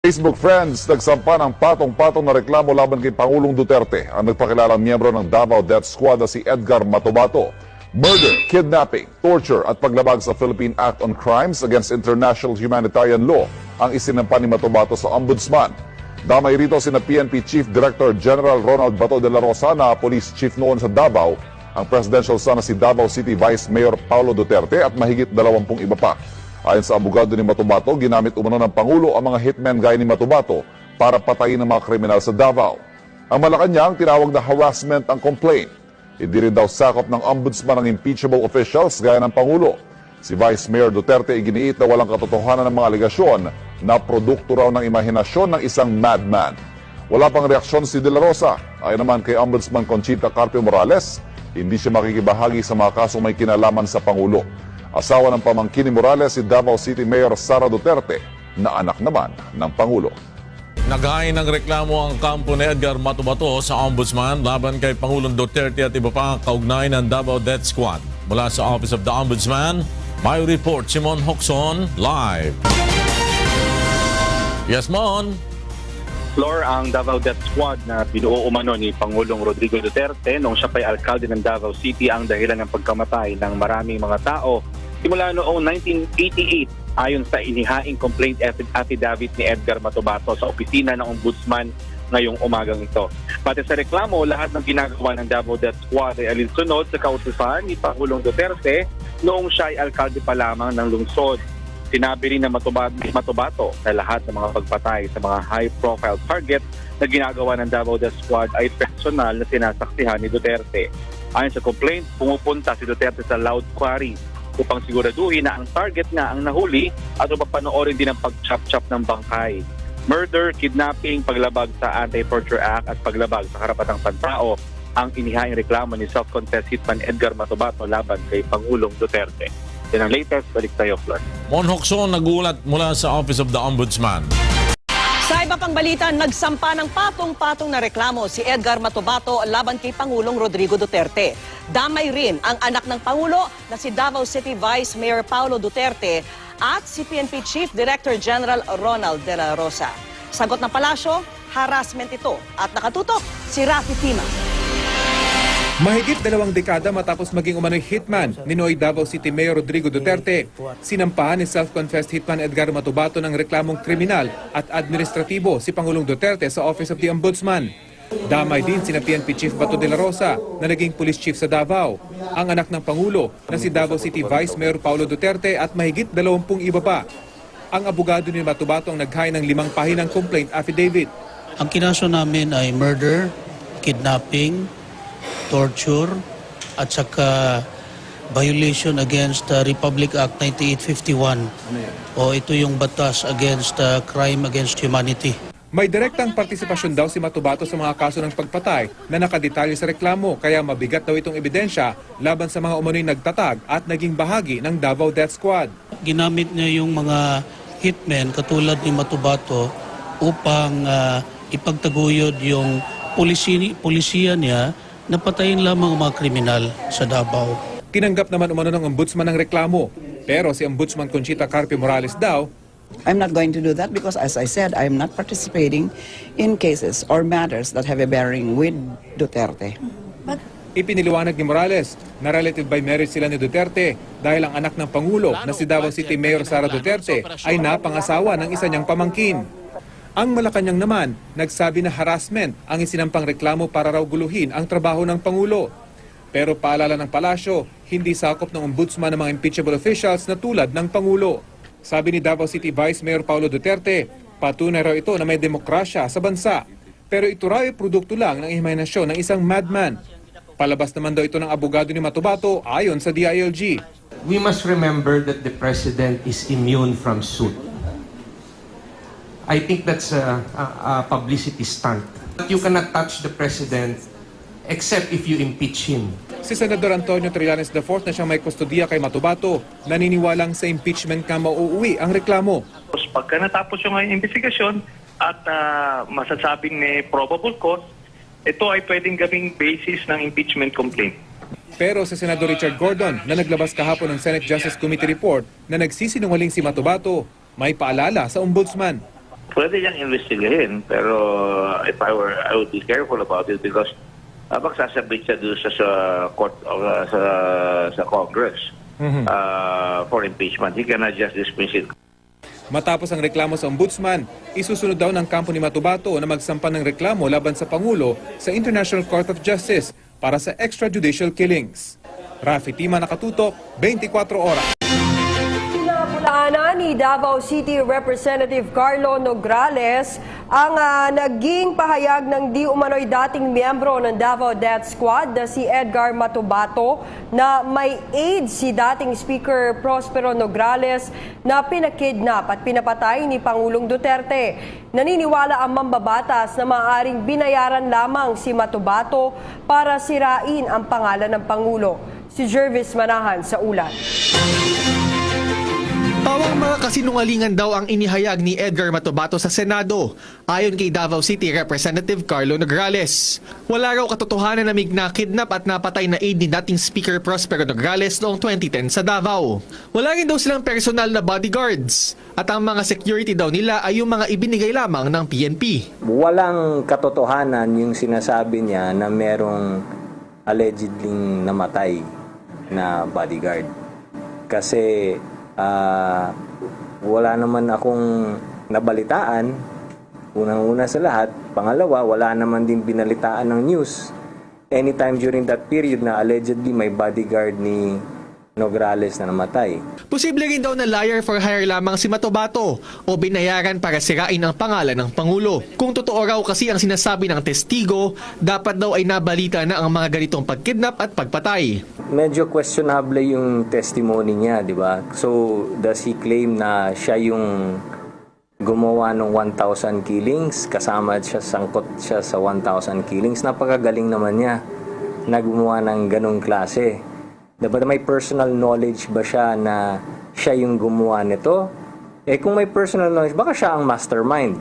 Facebook friends, nagsampa ng patong-patong na reklamo laban kay Pangulong Duterte ang nagpakilalang miyembro ng Davao Death Squad na si Edgar Matubato. Murder, kidnapping, torture at paglabag sa Philippine Act on Crimes against International Humanitarian Law ang isinampa ni Matubato sa Ombudsman. Damay rito sina PNP Chief Director General Ronald Bato de la Rosa na Police Chief noon sa Davao, ang presidential son na si Davao City Vice Mayor Paulo Duterte at mahigit 20 iba pa. Ayon sa abogado ni Matubato, ginamit umano ng Pangulo ang mga hitmen gaya ni Matubato para patayin ang mga kriminal sa Davao. Ang Malacanang tinawag na harassment ang complaint. Hindi rin daw sakop ng ombudsman ang impeachable officials gaya ng Pangulo. Si Vice Mayor Duterte iginiit na walang katotohanan ng mga alegasyon na produkto raw ng imahinasyon ng isang madman. Wala pang reaksyon si De La Rosa. Ayon naman kay Ombudsman Conchita Carpio Morales, hindi siya makikibahagi sa mga kasong may kinalaman sa Pangulo. Asawa ng pamangkin ni Morales si Davao City Mayor Sara Duterte na anak naman ng Pangulo. Naghain ng reklamo ang kampo ni Edgar Matubato sa Ombudsman laban kay Pangulong Duterte at iba pa kaugnay ng Davao Death Squad. Mula sa Office of the Ombudsman, may report si Mon Hocson live. Yes, Mon. Floor, ang Davao Death Squad na binuo umano ni Pangulong Rodrigo Duterte noong siya pa'y alkalde ng Davao City ang dahilan ng pagkamatay ng maraming mga tao simula noong 1988 ayon sa inihaing complaint affidavit ni Edgar Matubato sa opisina ng Ombudsman ngayong umagang ito. Pati sa reklamo, lahat ng ginagawa ng Davao Death Squad ay alinsunod sa kautusan ni Pangulong Duterte noong siya ay alkalde pa lamang ng lungsod. Sinabi rin ng Matubato na lahat ng mga pagpatay sa mga high-profile target na ginagawa ng Davao Death Squad ay personal na sinasaksihan ni Duterte. Ayon sa complaint, pumupunta si Duterte sa Loud Quarry upang siguraduhin na ang target nga ang nahuli at upang panoorin din ang pag-chop-chop ng bangkay. Murder, kidnapping, paglabag sa Anti-Torture Act at paglabag sa karapatang pantao ang inihaing reklamo ni self-confessed hitman Edgar Matubato laban kay Pangulong Duterte. Yan ang latest, balik tayo, Flor. Mon Hocson nagulat mula sa Office of the Ombudsman. Sa iba pang balita, nagsampa ng patong-patong na reklamo si Edgar Matubato laban kay Pangulong Rodrigo Duterte. Damay rin ang anak ng Pangulo na si Davao City Vice Mayor Paulo Duterte at si PNP Chief Director General Ronald de la Rosa. Sagot ng palasyo, harassment ito at nakatutok si Rafi Tima. Mahigit 2 dekada matapos maging umano'y hitman ni Noy Davao City Mayor Rodrigo Duterte, sinampahan ni self-confessed hitman Edgar Matubato ng reklamong kriminal at administratibo si Pangulong Duterte sa Office of the Ombudsman. Damay din sina PNP Chief Bato de la Rosa na naging police chief sa Davao, ang anak ng Pangulo na si Davao City Vice Mayor Paulo Duterte at mahigit 20 iba pa. Ang abogado ni Matubato ang naghain ng 5 pahinang complaint affidavit. Ang kinaso namin ay murder, kidnapping, torture at saka violation against Republic Act 9851 o ito yung batas against crime against humanity. May direktang partisipasyon daw si Matubato sa mga kaso ng pagpatay na nakadetalye sa reklamo kaya mabigat daw itong ebidensya laban sa mga umano'y nagtatag at naging bahagi ng Davao Death Squad. Ginamit niya yung mga hitmen katulad ni Matubato upang ipagtaguyod yung polisiya niya na patayin lamang ang mga kriminal sa Davao. Tinanggap naman umano ng ombudsman ng reklamo. Pero si Ombudsman Conchita Carpio Morales daw, I'm not going to do that because, as I said, I'm not participating in cases or matters that have a bearing with Duterte. ipiniliwanag ni Morales na relative by marriage sila ni Duterte dahil ang anak ng Pangulo na si Davao City Mayor Sara Duterte ay napangasawa ng isa niyang pamangkin. Ang Malacanang naman, nagsabi na harassment ang isinampang reklamo para raw guluhin ang trabaho ng Pangulo. Pero paalala ng palasyo, hindi sakop ng ombudsman ng mga impeachable officials na tulad ng Pangulo. Sabi ni Davao City Vice Mayor Paulo Duterte, patunay raw ito na may demokrasya sa bansa. Pero ito raw ay produkto lang ng imahinasyon ng isang madman. Palabas naman daw ito ng abogado ni Matubato ayon sa DILG. We must remember that the President is immune from suit. I think that's a publicity stunt. You cannot touch the President except if you impeach him. Si Senador Antonio Trillanes IV na siyang may kustodiya kay Matubato, naniniwalang sa impeachment ka mauuwi ang reklamo. Pagka natapos yung investigasyon at masasabing may probable cause, ito ay pwedeng gawing basis ng impeachment complaint. Pero sa Senador Richard Gordon na naglabas kahapon ng Senate Justice Committee report na nagsisinungaling si Matubato, may paalala sa ombudsman. pwede niyang investigahin. Pero if I would be careful about it because magsasabit siya doon sa court of, sa Congress for impeachment. He cannot just dismiss it. Matapos ang reklamo sa ombudsman, isusunod daw ng kampo ni Matubato na magsampa ng reklamo laban sa Pangulo sa International Court of Justice para sa extrajudicial killings. Rafi Tima, Nakatutok, 24 oras. Pinapulaanan ni Davao City Representative Carlo Nograles ang naging pahayag ng di umano'y dating miyembro ng Davao Death Squad na si Edgar Matubato na may aid si dating Speaker Prospero Nograles na pinakidnap at pinapatay ni Pangulong Duterte. Naniniwala ang mambabatas na maaaring binayaran lamang si Matubato para sirain ang pangalan ng Pangulo. Si Jervis Manahan sa ulat. Pawang mga kasinungalingan daw ang inihayag ni Edgar Matubato sa Senado, ayon kay Davao City Representative Carlo Nograles. Wala raw katotohanan na may nakidnap at napatay na aide ni dating Speaker Prospero Nograles noong 2010 sa Davao. Wala rin daw silang personal na bodyguards at ang mga security daw nila ay yung mga ibinigay lamang ng PNP. Walang katotohanan yung sinasabi niya na merong allegedly namatay na bodyguard. Kasi wala naman akong nabalitaan, unang-una sa lahat. Pangalawa, wala naman din binalitaan ng news anytime during that period na allegedly may bodyguard ni Nograles na namatay. Posible rin daw na liar for hire lamang si Matubato o binayaran para sirain ang pangalan ng Pangulo. Kung totoo raw kasi ang sinasabi ng testigo, dapat daw ay nabalita na ang mga ganitong pagkidnap at pagpatay. Medyo questionable yung testimony niya, di ba? So, does he claim na siya yung gumawa ng 1,000 killings, kasama siya, sangkot siya sa 1,000 killings? Napakagaling naman niya na gumawa ng ganong klase. Dapat may personal knowledge ba siya na siya yung gumawa nito? Kung may personal knowledge, baka siya ang mastermind.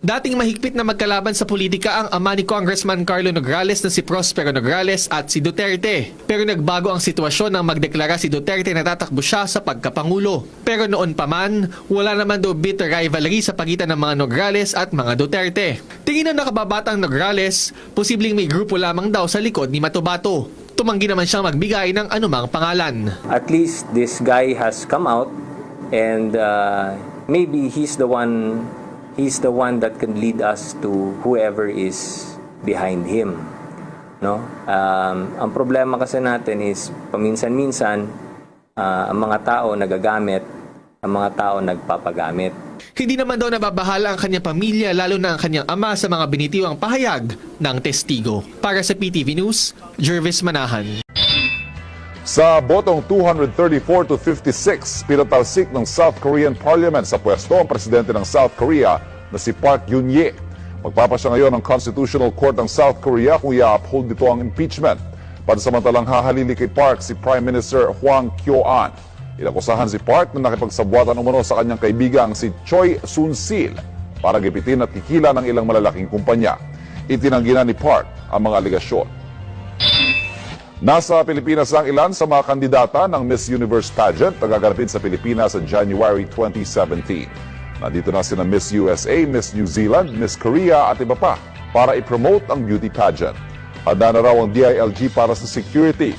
Dating mahigpit na magkalaban sa politika ang ama ni Congressman Carlo Nograles na si Prospero Nograles at si Duterte. Pero nagbago ang sitwasyon nang magdeklara si Duterte na tatakbo siya sa pagkapangulo. Pero noon pa man, wala naman daw bitter rivalry sa pagitan ng mga Nograles at mga Duterte. Tingin ng nakababatang Nograles, posibleng may grupo lamang daw sa likod ni Matubato. Tumanggi naman siyang magbigay ng anumang pangalan. At least this guy has come out and maybe he's the one that can lead us to whoever is behind him. No? Ang problema kasi natin is paminsan-minsan ang mga tao nagagamit, ang mga tao nagpapagamit. Hindi naman daw nababahala ang kanyang pamilya lalo na ang kanyang ama sa mga binitiwang pahayag ng testigo. Para sa PTV News, Jervis Manahan. Sa botong 234 to 56, pinatalsik ng South Korean Parliament sa pwesto ang presidente ng South Korea na si Park Geun-hye. Magpapasya ngayon ng Constitutional Court ng South Korea kung i-uphold nito ang impeachment. Pansamantalang hahalili kay Park si Prime Minister Hwang Kyo-an. Inakusahan si Park na nakipagsabwatan umano sa kanyang kaibigang si Choi Soon-sil para gipitin at kikila ng ilang malalaking kumpanya. Itinanggi na ni Park ang mga aligasyon. Nasa Pilipinas ang ilan sa mga kandidata ng Miss Universe pageant na gaganapin sa Pilipinas sa January 2017. Nandito na sina Miss USA, Miss New Zealand, Miss Korea at iba pa para i-promote ang beauty pageant. Handa na raw ang DILG para sa security.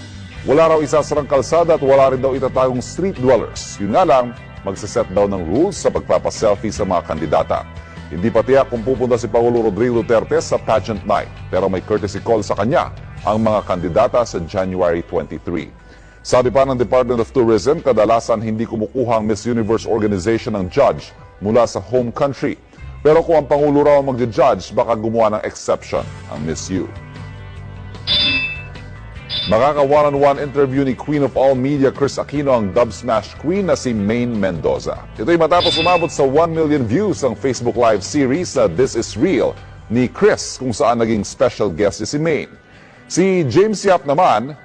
Wala raw isasarang kalsada at wala rin daw itatagong street dwellers. Yun nga lang, magsiset daw ng rules sa pagpapaselfie sa mga kandidata. Hindi pa tiyak kung pupunta si Pangulo Rodrigo Duterte sa pageant night, pero may courtesy call sa kanya ang mga kandidata sa January 23. Sabi pa ng Department of Tourism, kadalasan hindi kumukuha ang Miss Universe organization ng judge mula sa home country. Pero kung ang Pangulo raw ang mag-judge, baka gumawa ng exception ang Miss U. Makaka one-on-one interview ni Queen of All Media Chris Aquino ang dub smash queen na si Maine Mendoza. Ito'y matapos umabot sa 1 million views ang Facebook Live series na This Is Real ni Chris kung saan naging special guest si Maine. Si James Yap naman,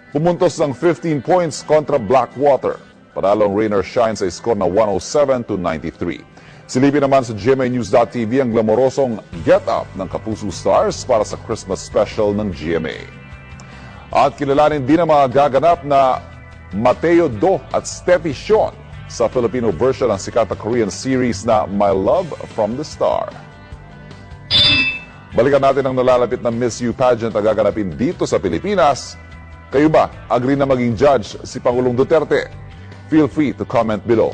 pumuntos ng 15 points kontra Blackwater. Panalong rain or shine sa score na 107 to 93. Silipin naman sa GMAnews.tv ang glamorosong get-up ng Kapuso Stars para sa Christmas special ng GMA. At kilalanin din ang mga gaganap na Mateo Do at Steffi Sean sa Filipino version ng sikat na Korean series na My Love from the Star. Balikan natin ang nalalapit na Miss You pageant na gaganapin dito sa Pilipinas. Kayo ba, agree na maging judge si Pangulong Duterte? Feel free to comment below.